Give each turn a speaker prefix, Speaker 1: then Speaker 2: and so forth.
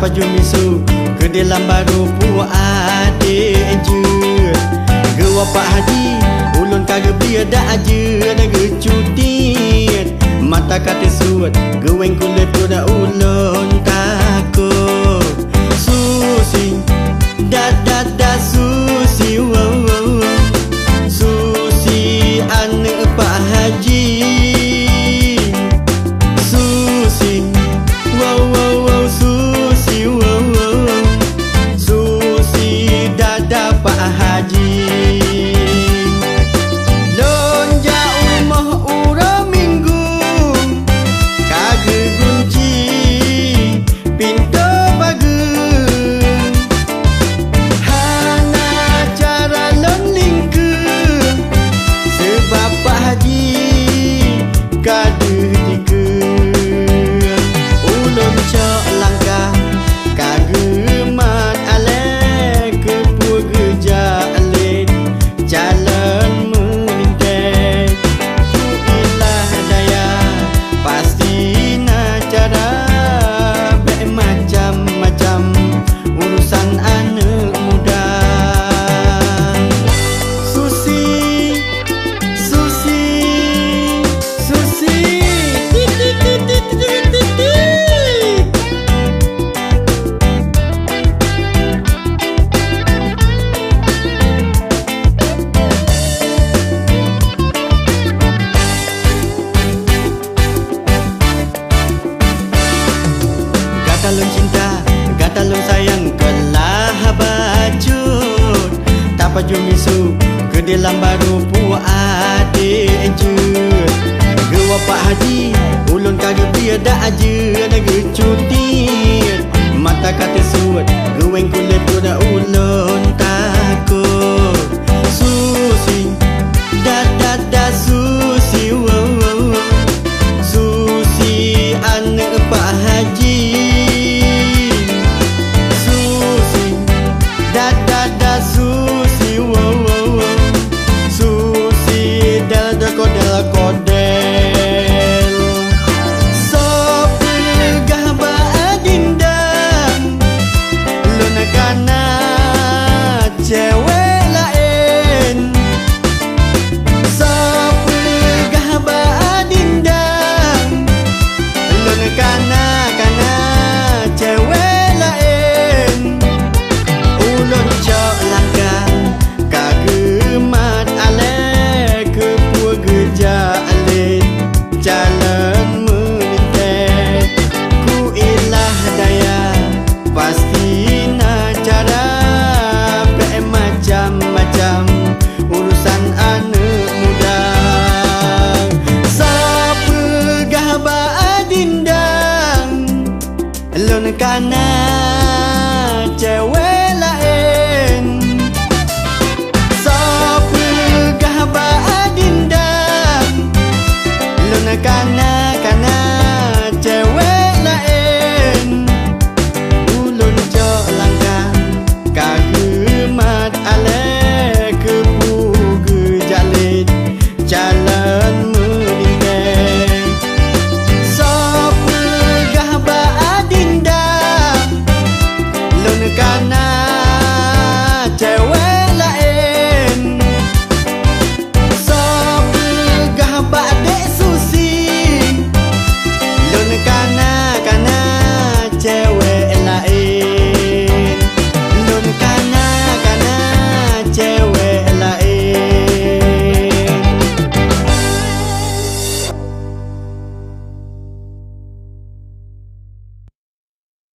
Speaker 1: Tapa jumisu ke dalam baru pu adik je. Gewa Pak Haji ulun kagak biada aja naga cutit. Mata kata suat geweng kulit kuda ulun takut. Susi da susi wow wow. Susi anak Pak Haji. Susi wow wow wow. Susi wow wow. Susi dada Pak Haji. Lonja umah ura minggu kagak kunci pintu bagus. Hana cara lon lingke sebab Pak Haji kagak tiga. Ulun cok langkah kagak mat alek ke pu geja alit jalan melintas. Ku ilah daya pasti na cara be macam-macam urusan anak muda. Susi Susi Susi Kata lun cinta, kata lun sayang kelah bacut. Tapa jumisu ke dalam baru pu adik je. Gewa Pak Haji ulun kagak biada aja naga cutit. Mata kata suat geweng kulit kuda ulun takut. Susi da susi wow wow. Susi anak Pak Haji. Susi da susi wow wow wow. Susi del kodel. Sop gah ba adindang luna kana cewek lain. Sop gah ba adindang luna kana cewek lain. Ulun cok langkah kagak mat alek ke pu geja alit jalan melintas. Ku ilah daya pasti na cara be macam-macam urusan anak muda. Siapa gah ba adindang lun kana